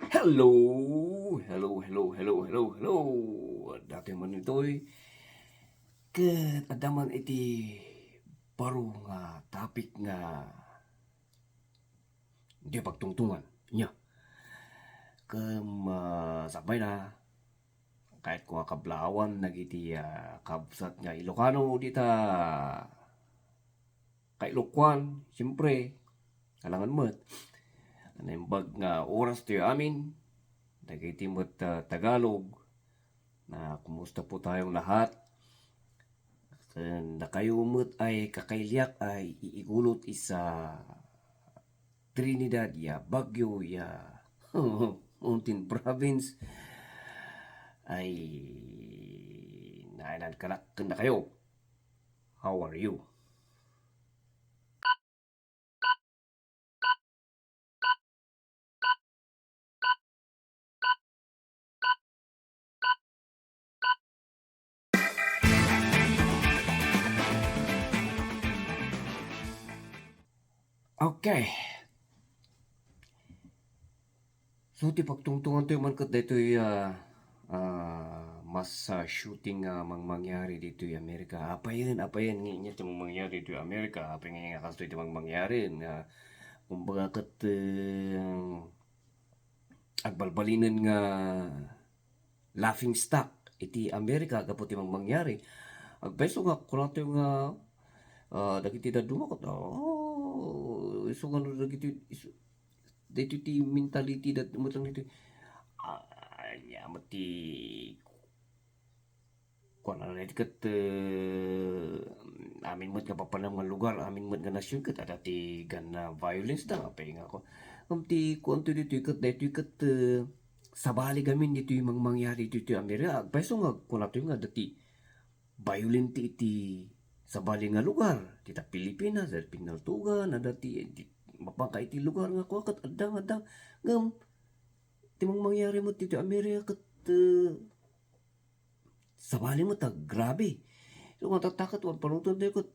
Hello, hello. Dati man ito'y ket adaman iti baro nga topic nga di pagtungtungan nya. Sabay na kahit kung kablawan nagiti kabsat nga Ilocano dita kay Ilocwan, siyempre kalangan mo naimbag nga oras tayo amin dagiti mo't Tagalog na kumusta po tayong lahat. Nakayumot ay kakailiak ay iigulot isa Trinidad ya Baguio ya Mountain Province ay nainan kanak na kayo. How are you? Okay. So ti pagtungtungan tayo man kat dito mas shooting mangyari dito yung Amerika. Apa yan nga ito mangyari dito yung Amerika. Apa yan nga kasto ito mangyari nga kumbaga kat agbalbalinan nga laughing stock iti Amerika kapot yung mangyari. Agbeso nga kunato yung dagiti dadumakot. Iso nga dagiti dito ti mentality dat mo lang dito mati kung ano na kat amin mo't nga papanang mga lugar amin mo't nga nasyon kat adati gan violence da nga nga ko ti kunto dito kat sabali gamin dito yung mangyari dito yung Amerika peso nga kung nato nga dati violent iti sabali nga lugar tita Pilipinas at pinaltugan adati mapangka iti lugar nga kuwakat adang ngam timang mangyari mo dito Amerika kat sabali mo ta grabe so nga tatakat wan panutan tayo kat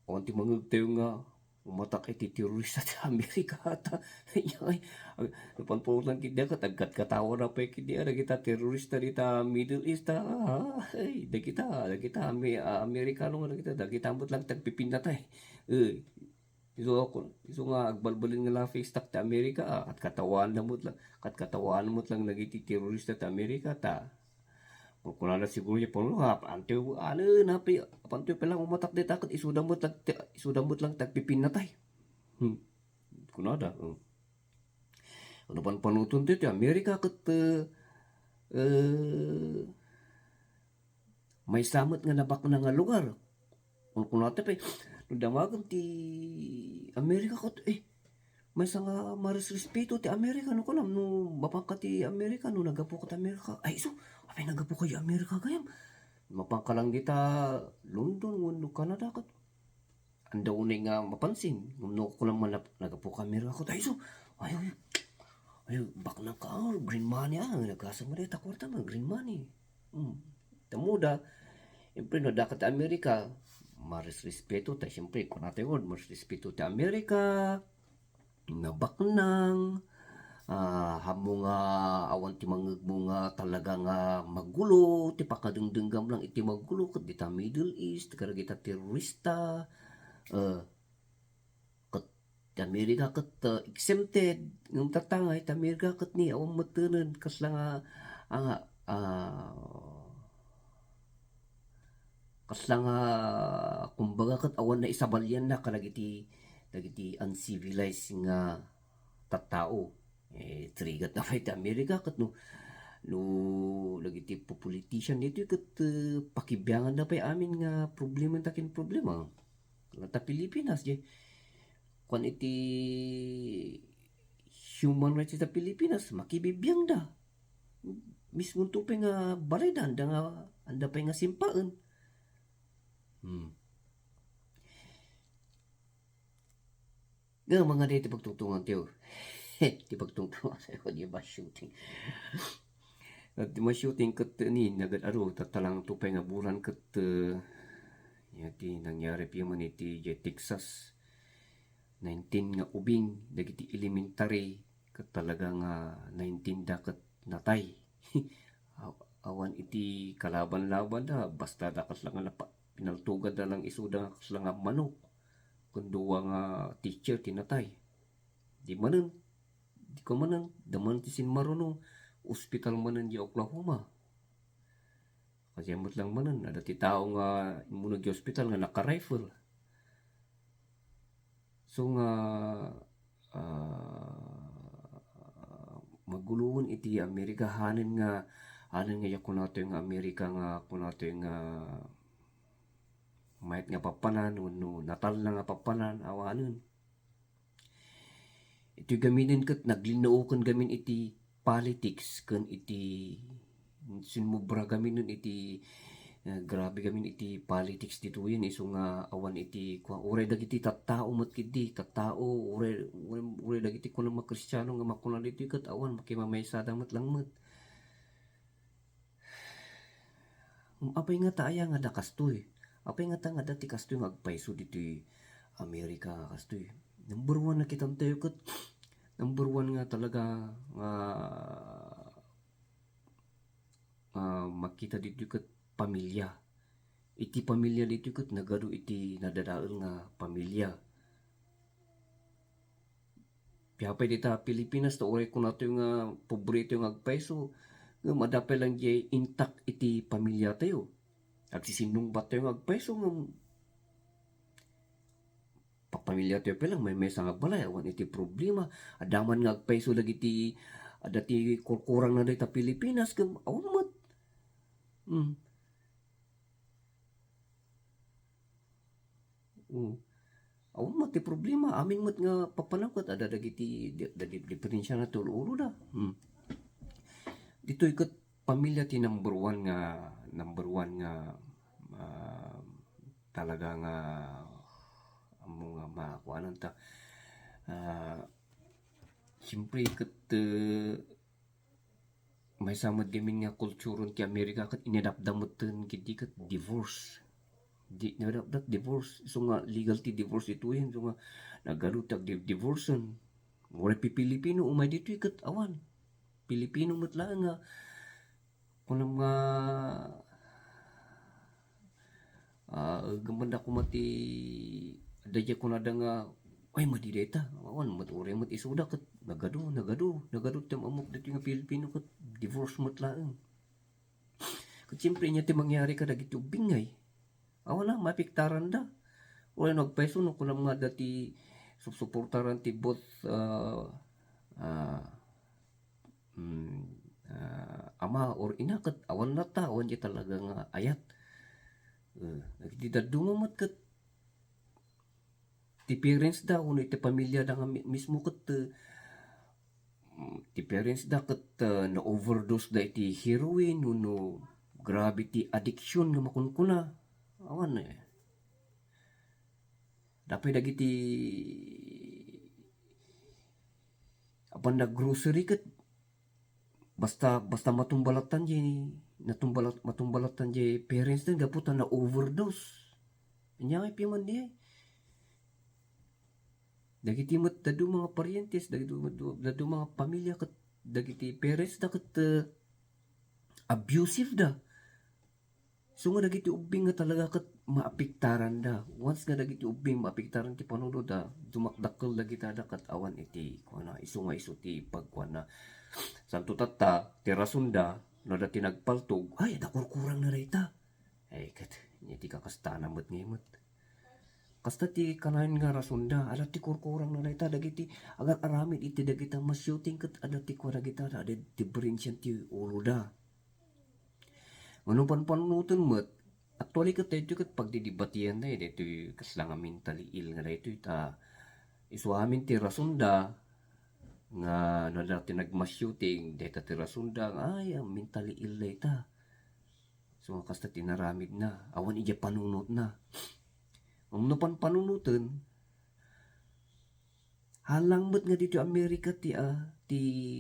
awan ti mangag tayo nga umatak iti terorista ti Amerika ata ay panpunan kiti kat agkat katawa na pa kiti kita terorista dita Middle East ay dagita Amerikano nga kita dagita amot lang tagpipinatay iso nga agbalbalin nga la face tak ta Amerika at katawan mo lang nagiti terorista ta Amerika ta kung na siguro niya po antiyo na pantiyo pa lang umatak di takot isudang mo lang tagpipinatay kunada ano pan panutun ti Amerika kat may samot nga nabak na nga lugar kung natin pa damagan ti Amerika kat may nga maris respeto ti Amerika no kulam no mapangka ti Amerika no nagapo kat Amerika ay so apay nagapo kay Amerika gayam mapangka lang dita London no Canada kat anda unay nga mapansin no kulam man nagapo ka Amerika kat ay so ay bak na ka green money nagasa mo dita kwarta man green money tamuda siyempre no dakat Amerika maris respeto ta siyempre kung natin word maris respeto ti Amerika nabaknang hamo nga awan ti mangegmo nga talaga nga magulo ti pakadengdenggam lang iti magulo ket dita Middle East kada kita terorista ket ti Amerika ket exempted ngem tatangay ti Amerika ket ni awan meteunen kasla nga kasla nga kumbaga ket awan na isabalyan na dagiti uncivilized nga tattao trigat na fay ti Amerika ket no dagiti politician dito ket pakibiyangan na pay amin nga problema takin problema ta Pilipinas je kung iti human rights sa Pilipinas makibibiyang da mismo tupi nga bareda anda pay nga simpaan nga mga dito pagtungtungan tiyo di pagtungtungan sa'yo di ba shooting at di ma-shooting kat ni nagad aro tatalang tupay nga bulan kat yati nangyari piyo man iti Texas 19 nga ubing dagiti elementary talaga nga naintinda ket natay. Awan iti kalaban-laban da basta dakas lang nga pinaltugad da lang isuda nga kasla nga manok kun duwa nga teacher tinatay. Di manen di ko manen daman ti sinmaruno ospital manen di Oklahoma. Kasyamot lang manen ada ti tao nga imunag di ospital nga naka-rifle. So nga maguluhon iti Amerika hanin nga yakunato yung Amerika nga kunato yung mayat nga papanan no natal na nga papanan awanen. Ito gaminin ket naglinaukan gamin iti politics ken iti sinmubra gamin iti grabe gamin iti politics dito yun iso nga awan iti uray dagiti tattao met kidi tattao uray dagiti kuno mga Kristiyano nga makunan dito ket awan makimamaysa met lang met. Apay nga taaya nga da kastoy. Apay nga ta nga dati kastoy nga agpaiso dito Amerika kastoy. Number 1 na kitang tayo ket number 1 nga talaga nga makita dito ket pamilya. Iti pamilya dito ket nagado iti nadadael nga pamilya. Piyapay dita Pilipinas to oray ko nato nga pobrito nga agpaiso nga madapay lang di intact iti pamilya tayo. Agsisinungbat tayo nga agpaiso nga papamilya tayo pelang may mesa nga balay awan iti problema. Adaman nga agpaiso dagiti adati kurkurang na dita Pilipinas kem awan mat. Awan mat ti problema amin mat nga papanangkot ada dagiti diferensya na tulo da. Dito ikat pamilya ti number 1 nga talaga nga amo nga makuanan ta siyempre ikat may samad gamin nga kulturon ti Amerika kat inadapdamutan kiti kat divorce di nadapdat divorce so nga legal ti divorce ito yun so nga nagalutag divorcean wala pi Pilipino umay dito ikat awan Pilipino matla nga kunang nga gamanda ko mati adaya ko nada nga ay madideta awan maturi mat isuda kat nagado tem amok dito nga Pilipino kat divorce matla kat siyempre niya ti mangyari ka dagiti bingay awan na mapiktaran da wala nagpaiso no kunang nga dati suportaran ti both ama or ina kat awan na ta awan di talaga nga ayat di dadumamat kat ti parents da uno iti pamilya da nga mismo kat ti parents da kat na overdose da iti heroin uno grabe ti addiction nga makunkuna awan dapay dagiti apan na grocery kat basta matumbalatan matumbalatan di parents din gaputan na overdose nya ay piman di dagiti met dadu mga paryentes dadu mga pamilya kat dagiti parents da kat abusive da so nga dagiti ubing nga talaga kat maapiktaran da once nga dagiti ubing maapiktaran ti panuno da dumakdakkel dagiti da kat awan iti kuana isu ti pagkuana santo tatta ti rasunda no dati nagpaltog ay dakurkurang na rayta ay kat ti kakastana met ngemot kasta ti kanayon nga rasunda ada ti kurkurang na rayta dagiti agar aramid iti dagiti mas shooting kat ada ti kuara gita ada ti brinsian ti ulo da ngano panunutan met actually kat ito kat pagdidibatiyan na ito kasla nga mentally ill nga ito isuamin ti rasunda nga dati nagmas shooting data ti rasunda ay mentally ill ta so kasta tinaramid na awan ija panunot na umno panunutan halang met nga dito Amerika ti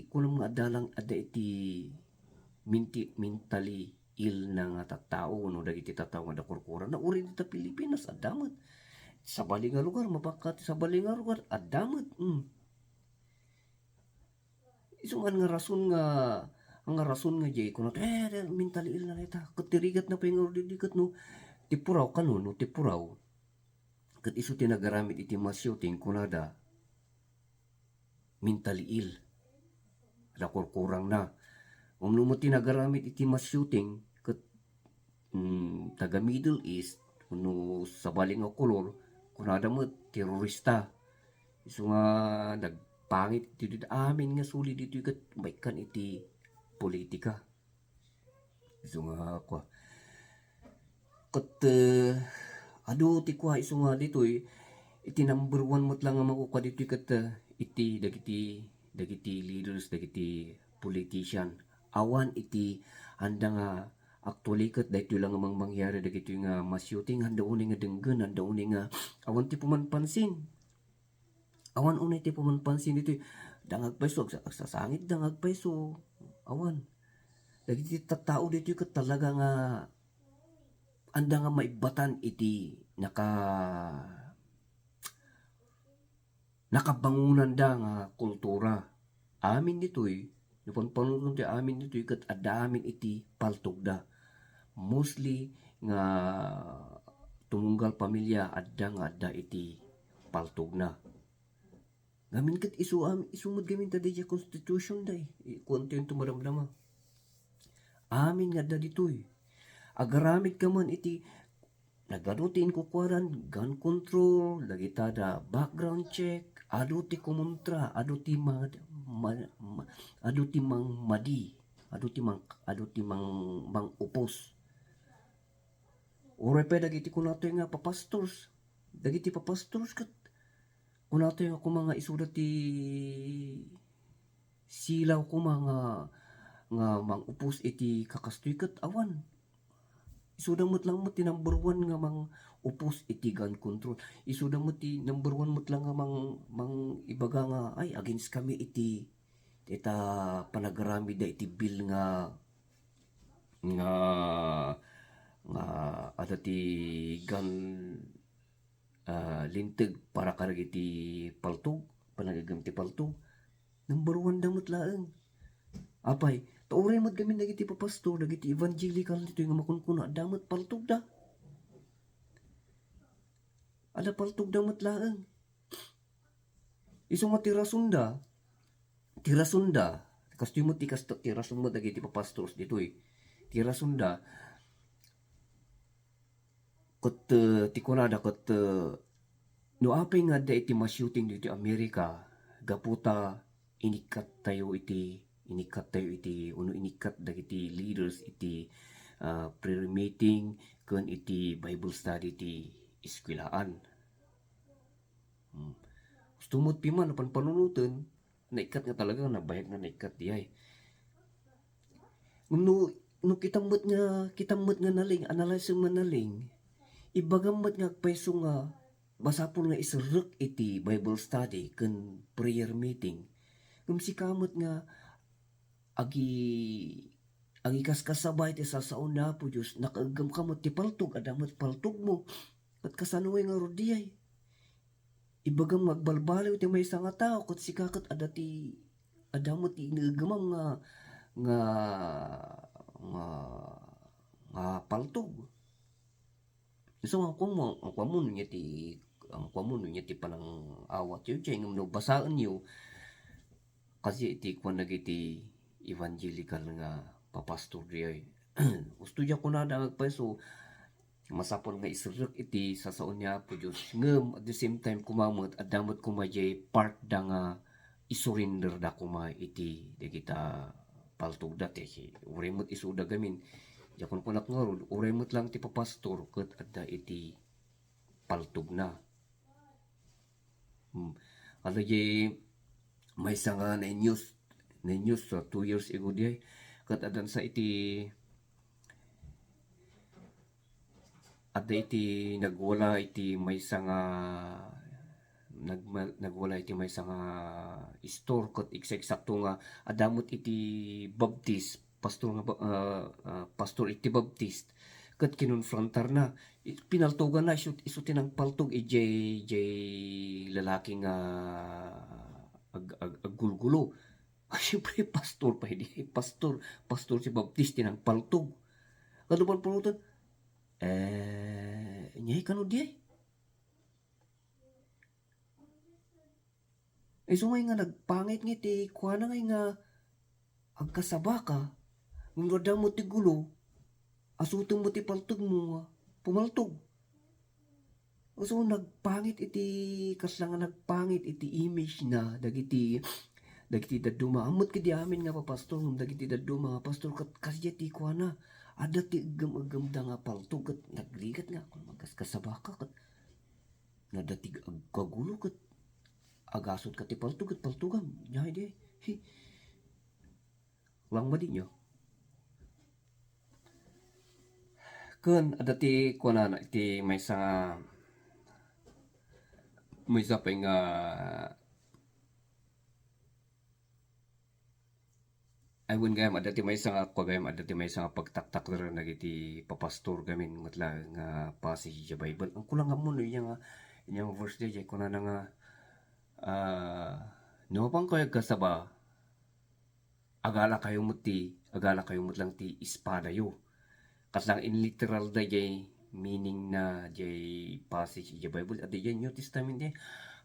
kunong nga adalang ada iti mentally ill na nga tattao no dagiti tattao nga dakurkuran na uri dita Pilipinas adamet sa bali nga lugar mabakat sa bali nga lugar adamet Isu nga nga rason nga jay kuno mentally ill na neta katirigat na pingor didikat no tipuraw kanu no tipuraw kat isu tinagaramit iti masyuting kunada mentally ill ada kurang na umno mo tinagaramit iti masyuting kat taga Middle East kuno sa baling nga kolor kunada mo terorista isu nga nagpangit iti amin nga suli dito kat maikan iti politika isu nga kwa kat adu ti kwa isu nga ditoy iti number one mo't lang nga makukuha dito kat iti dagiti leaders dagiti politician awan iti handa nga actually kat dahito lang amang mangyari dagito nga masyuting handa uni nga denggen handa uni nga awan ti pumanpansin dito dangag paiso sa sangit dangag paiso awan dagiti tattao dito kat talaga nga anda nga maibatan iti nakabangunan da nga kultura amin ditoy napanpanunod ti amin ditoy kat adda amin iti paltog da mostly nga tumunggal pamilya adda iti paltog na ngamin kat isumod gamin ta di constitution day kontento maramdama amin nga da ditoy agaramit ka man iti nagadutin ko kwaran gun control lagitada background check adu ti kumontra adu ti mang madi adu ti mang upos oray pa dagiti kunatoy nga papastors kat kunatoy nga mga isuda ti silaw nga mang upos iti kakastoy kat awan isudang mo't lang mo ti number one nga mang upos iti gun control. Isudang mo ti number one mo't lang nga mang ibaga nga ay against kami iti panagarami da iti bill nga ada ti gun linteg para karag iti paltog panagagam ti paltog number one damot laeng apay tauray mat kami dagiti papastor dagiti evangelical dito nga makunkuna damat paltog da ada paltog damat laeng isu nga tirasunda kastoy mo tirasun mo dagiti papastors ditoy tirasunda ket ti kunada ket no apay nga da iti masyuting dito Amerika gaputa inikat tayo iti dagiti leaders iti prayer meeting ken iti Bible study ti eskwelahan. Gusto mo't piman panpanunutan naikat nga talaga nabayag na naikat diay. No kitamot nga naling analyze man naling ibagamat nga payso nga basapon nga isurek iti Bible study ken prayer meeting. Si kamot nga agi kaskasabay ti sasaon na po Diyos nakaagam ka mo ti paltog adamat paltog mo at kasanuay nga rodiyay ibagam magbalbalaw ti may nga tao kat si kakat adamot ti inagamam nga paltog so ang kwamun niya ti panang awat yun siya ngam basaan niyo kasi iti kwan nagiti evangelical nga papastor diay gusto niya ko na agpaiso masapon nga isurek iti sasaon niya po Diyos ngem at the same time kumamot at damot kumajay part da nga isurrender da kuma iti dagita paltog dati uray mo't isuda gamin yakon kunak nga rod uray mo't lang ti papastor ket adda iti paltog na alay may nga na news 2 years ago diay kat adan sa iti nagwala iti may nga nagwala iti may nga store kat eksakto nga adamot iti baptist pastor iti baptist kat kinonfrontar na pinaltogan na isu tinang paltog ijay lalaki nga agulgulo Siyempre, pastor pa, hindi. Pastor si Baptiste ng paltog. Kadupang pulutan, nyay ka no di ay. Sumay nga nagpangit ngiti, kuha na nga agkasaba ka, nung rada mo ti gulo, asutong mo ti paltog mo, pumaltog. So nagpangit iti, kasla nga nagpangit iti image na, dagiti daduma. Amot kadi amin nga pastor, dagiti daduma nga pastor, kasya ti kuha na, ada ti agam da nga paltog, kat nagligat nga, kung magkaskasaba ka, kat nadatig agkagulo, kat agasot ka ti paltog, kat paltogam, nyay di, lang ba di nyo? Kun ada ti kuha na, iti may sapay nga ayun gayam adati may isang ako gayam adati may isang pagtaktak na nagiti papastor gamin matla nga passage sa Bible. Ang kulang nga mo no yung verse di ko na nga no pang kayo kasaba agala kayo mo lang ti espada yo. Kaslang in literal da jay meaning na jay passage sa Bible at jay New Testament di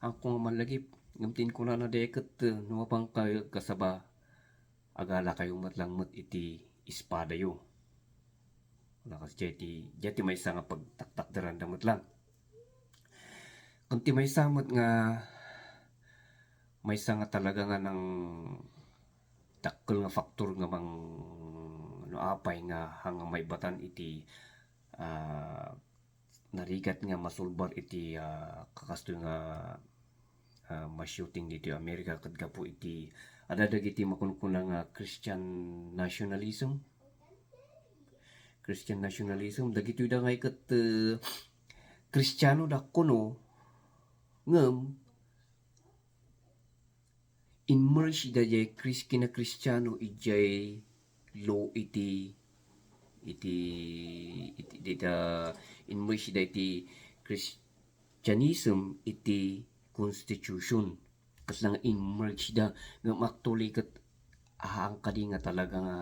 ang kung malagip ngamtin ko na deket no pang kayo kasaba agala kayo matlangmot iti espada yo. Lakas jeti may nga pagtaktak daran damot lang. Kunti may samot nga may nga talaga nga ng dakkel nga faktor nga mang no apay nga hanga may batan iti narigat nga masulbar iti kakasto nga ma-shooting dito Amerika kat gapo iti adadag iti makunkuna nga Christian nationalism dagito da nga ikat Kristiyano da kuno ngem immerse da jay kina Kristiyano ijay law iti immerse da iti Christianism iti constitution kas lang immerse da ngem actually kat ang kadi nga talaga nga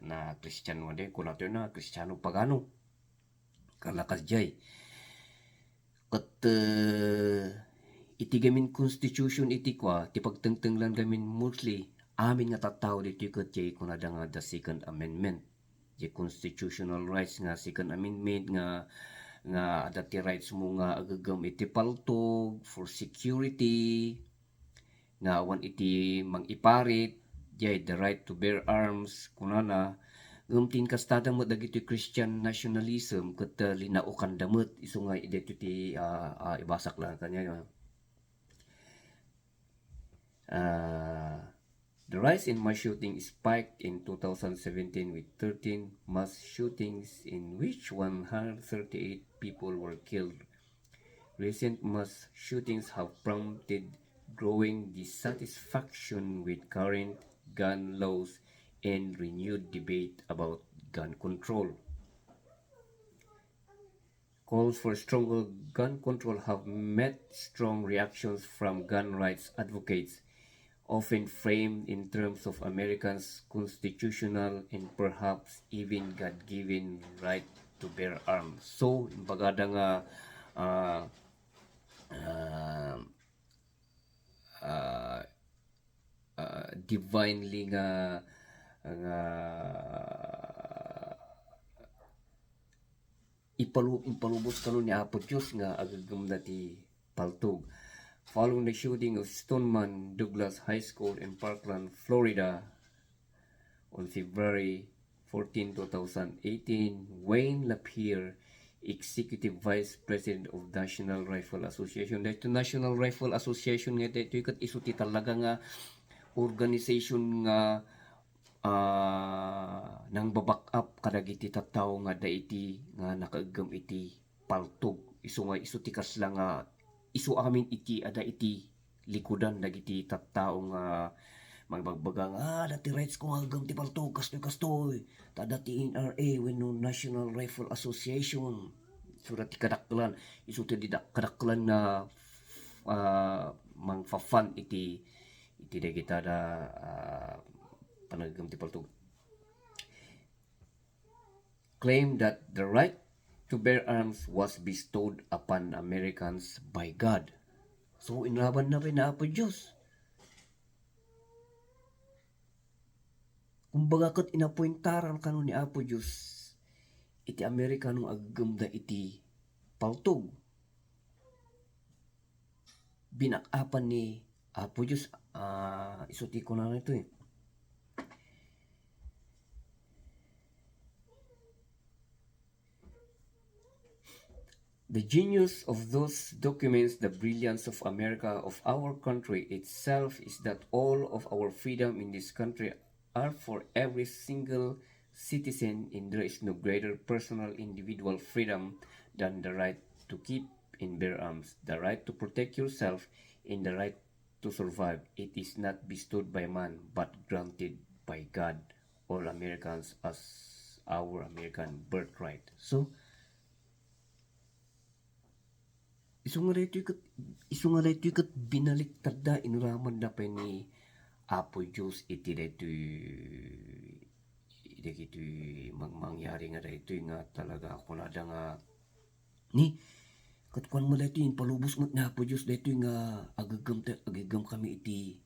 na Kristiyano de kuno na Kristiyano pagano kalakas jay kat iti gamin constitution iti kwa ti pagtengteng lang gamin mostly amin nga tattao dito kat jay kunada nga the second amendment jay constitutional rights nga second amendment nga adati rights mo nga agagam iti paltog for security nga awan iti mangiparit jay the right to bear arms kunana ngumtin kastada mo dagiti Christian nationalism ket linaukan damot isu nga dito ti ibasak lang kanya the rise in mass shooting spiked in 2017 with 13 mass shootings in which 138 people were killed. Recent mass shootings have prompted growing dissatisfaction with current gun laws and renewed debate about gun control. Calls for stronger gun control have met strong reactions from gun rights advocates, often framed in terms of Americans' constitutional and perhaps even God-given right to bear arms. So, bagada nga divinely nga ipalubos kanon ni Apo Diyos nga agagam na ti paltog. Following the shooting of Stoneman Douglas High School in Parkland, Florida on February 14, 2018, Wayne Lapierre, Executive Vice President of National Rifle Association. Dito National Rifle Association nga dito ikat isuti talaga nga organization nga nang baback up kadagiti tattao nga daiti nga nakaagam iti paltog isu nga isu tikas lang nga isu amin iti ada iti likudan dagiti tattao nga magbagbagang dati rights ko agam ti paltog kastoy dati NRA wenno National Rifle Association surat ti kadaklan isu ti kadaklan na mangfa-fund iti iti dagita panagam ti paltog claim that the right to bear arms was bestowed upon Americans by God. So inlaban na pinaapo Diyos. Kumbaga kat inapointaran kanu ni Apo Diyos iti Amerikanong aggamda iti paltog. Binakapan ni Apo Diyos. Isuti ko na ito eh. The genius of those documents, the brilliance of America, of our country itself, is that all of our freedom in this country are for every single citizen, and there is no greater personal individual freedom than the right to keep and bear arms, the right to protect yourself, and the right to survive. It is not bestowed by man, but granted by God, all Americans as our American birthright. So, iso nga daytoy ket binaliktad da inuraman da pa ni Apo Diyos iti daytoy mangyari nga daytoy nga talaga ako na da nga ni katkuan mo daytoy palubos mo na Apo Diyos daytoy nga agagam kami iti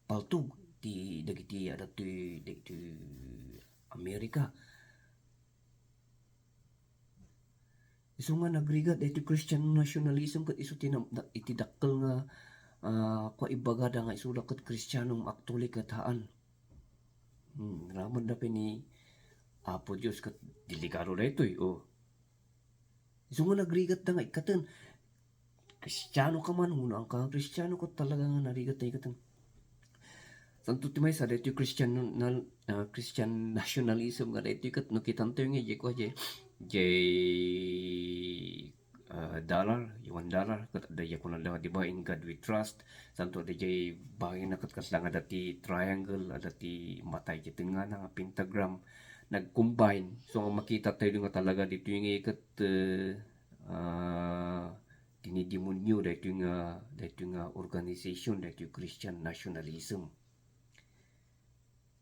paltog ti dagiti adatoy Amerika. Isu nga nagrigat iti Christian nationalism ket isu iti dakkel nga kaibagada nga isuda ket Kristiyanong aktuali ket haan. Raman da ni Apo Dios ket delikado daytoy Isu nga nagrigat da nga ikaten Kristiyano ka man ang ka Kristiyano ket talaga nga narigat ta ikaten. Santo ti may sa daytoy Christian nationalism nga daytoy ket no kitantoy nga dollar, $1 kat daya ko na lang di ba in God we trust santo DJ bangin na kat lang dati triangle dati matay kiti nga nga pentagram nag-combine so makita tayo nga talaga dito yung ikat dinidemonyo dito nga organization dito yung Christian nationalism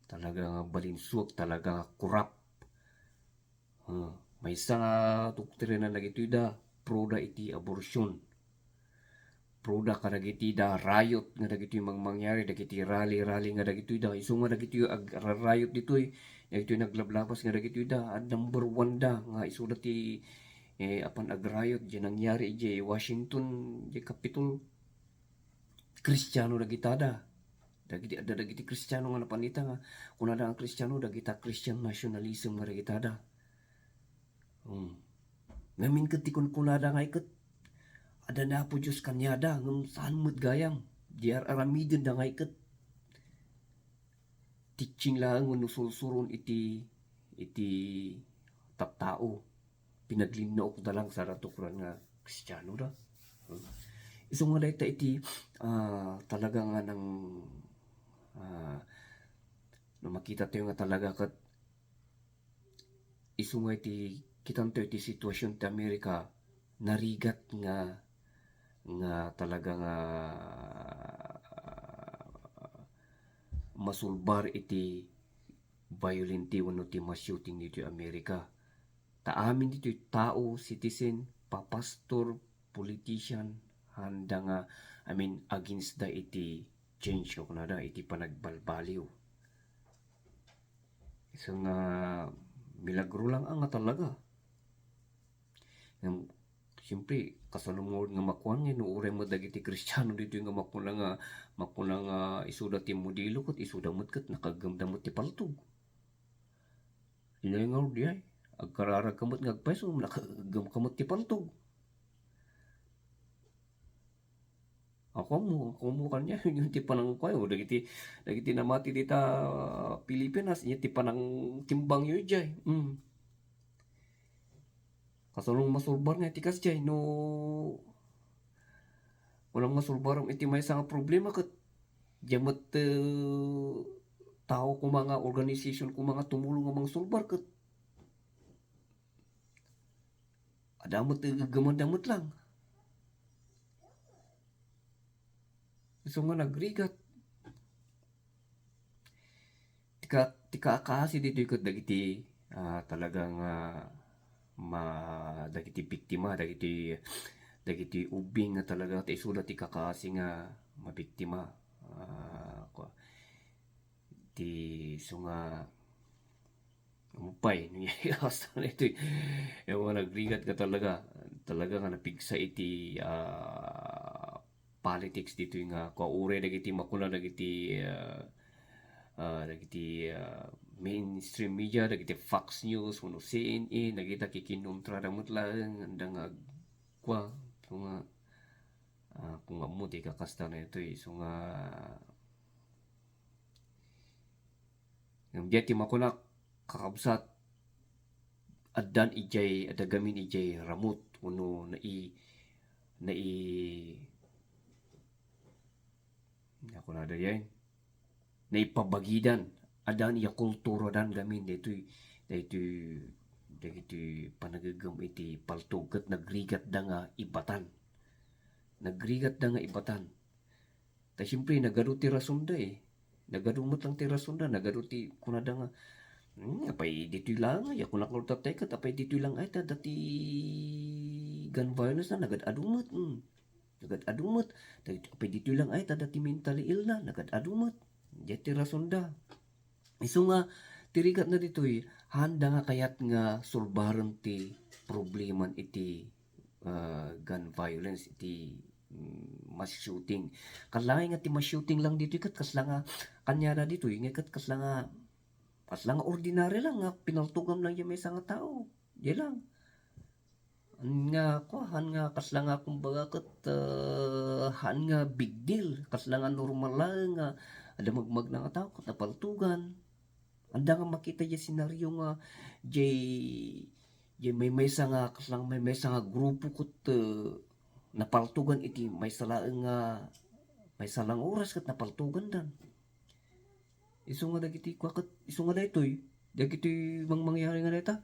talaga balinswag talaga corrupt may isang doktrina na ito da pro da iti abortion pro da ka dagiti da riot nga dagiti mangyari dagiti rally nga dagiti da isu nga dagiti riot ditoy dagiti naglablabas nga dagiti da number 1 da nga isu dati apan riot di nangyari di Washington di Capitol Kristiyano dagitada dagiti Kristiyano nga napanita nga kun ada ang Kristiyano dagita Christian nationalism nga dagitada ngamin ket ti kunada nga iket ada na po Diyos kanyada ngem saan mo't gayam diar aramiden da nga iket teaching lang nusulsuron iti tattao pinaglinaok da lang sa ratukran nga Kristiyano da isu nga dayta iti talaga nga nang no makita tayo nga talaga ket isu nga iti kitanto iti sitwasyon ti Amerika narigat nga talaga nga masulbar iti violenti wano ti masyuting dito Amerika taamin dito tao citizen papastor politician handa nga against da iti change o kunada iti panagbalbaliw isa nga milagro lang ang nga talaga siyempre kasalungod nga makuan nga nuuray mo dagiti Kristiyano dito nga makuna nga isuda ti modelo ket isuda met ket nakagamdamot ti paltog inengaw di ay agkararag kamot nga agpaiso nakagam kamot ti paltog ako mo kanya yung ti panang kayo dagiti namati dita Pilipinas nya ti panang timbang yu jay kasalong masulbar nga iti kasjay no walang masulbar iti may nga problema ket jamet tao ko mga organization ko mga tumulong nga mga sulbar ket adamot gamadamot lang isu nga nagrigat tika kasi dito ikot dagiti talagang dagiti biktima dagiti ubing nga talaga ti isulat ti kakaasi nga mabiktima ti so nga umupay hasta na ito yung mga nagrigat ka talaga nga napigsa iti politics dito yung nga kaure dagiti makuna dagiti mainstream media dagiti Fox News kuno CNN dagita kikinumtra damot lang andang kwa so nga kung amo di kakasta na ito so nga yung jeti makuna kakabsat addan ijay adagamin ijay ramot kuno nai ako na dayan naipabagidan adan iya kultura dan gamin daytoy panagagam iti paltugat nagrigat da nga ibatan ta siyempre nagado ti rason da nagadumot lang ti rason da nagado ti kunada nga apay ditoy lang ay ako nakultatay kat apay ditoy lang ay ta dati gun violence na nagad-adumot apay ditoy lang ay ta dati mentally ill na nagad-adumot jeti rason da iso nga tirigat na ditoy handa nga kayat nga sulbaran ti probleman iti gun violence iti mass shooting kalangay nga ti mass shooting lang dito kat kasla nga kanyara dito nga kat kasla nga ordinary lang nga pinaltugam lang yung may nga tao di lang nga kuhan nga kasla nga kumbaga kat han nga big deal kasla nga normal lang nga ada magmag na nga tao kat napaltugan anda nga makita yung senaryo nga may nga kaslang may nga grupo kat napaltugan iti may salang oras kat napaltugan dan iso nga dagiti kwakat iso nga daytoy dagiti mangyari nga data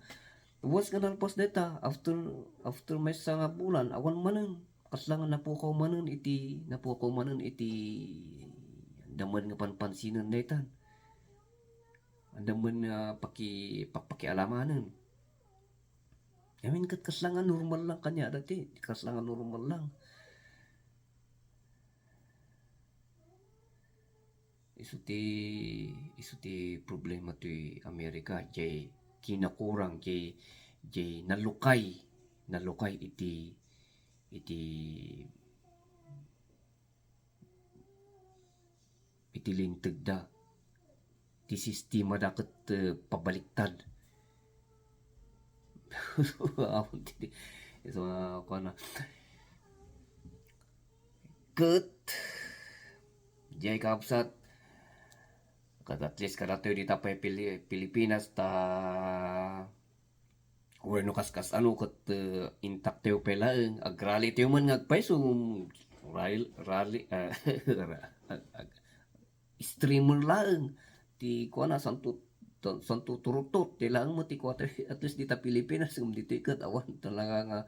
once nga nalpas data after may nga bulan awan manen kasla nga napukaw manen iti daman nga panpansinan daytan andaman nga pakialamanan yamin kat kasla nga normal lang kanya dati kasla nga normal lang isu ti problema ti Amerika jay kinakurang jay nalukay iti linteg da ti sistema da ket pabaliktad so kana ket jay kapsat kat at least kadatoy di tapay Pilipinas ta bueno kaskas ano ket intact tayo pelaeng agrali tayo man ngagpay so rally streamer laeng ti kuana santo turutot ti lang mo ti kuata at least dita Pilipinas ngam dito ket awan talaga nga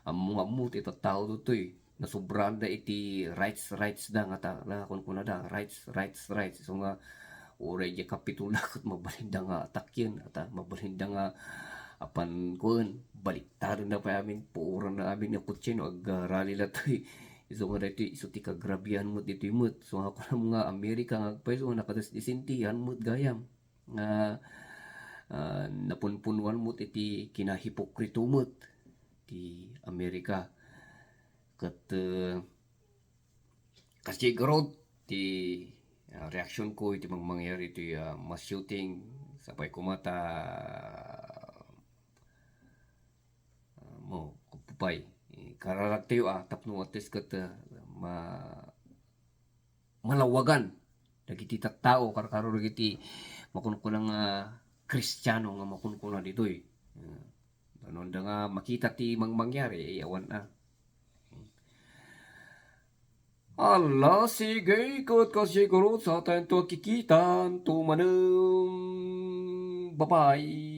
amu ti tattao toy nasubranda iti rights da nga ta kun kunada rights so nga uray di kapitula ket mabalinda nga atakyen at mabalinda nga apan kun baliktad na pa amin puuran na amin nga kutsen agrali latoy iso nga dito iso ti kagrabian mo dito imot so ako na mga Amerika nga pweso nakatas disintihan mo gayam nga napunpunuan mo iti kinahipokrito mo ti Amerika kat kasi growth ti reaksyon ko iti mangyari iti mass shooting sapay kumata mo kupupay kararak tayo tapno ates kat malawagan dagiti tattao karkaro dagiti makunkunang Kristiyano nga makunkuna ditoy anon da nga makita ti mangyari awan Allah sige ikot kasi siguro sa tayo kikitan tumanang bye-bye.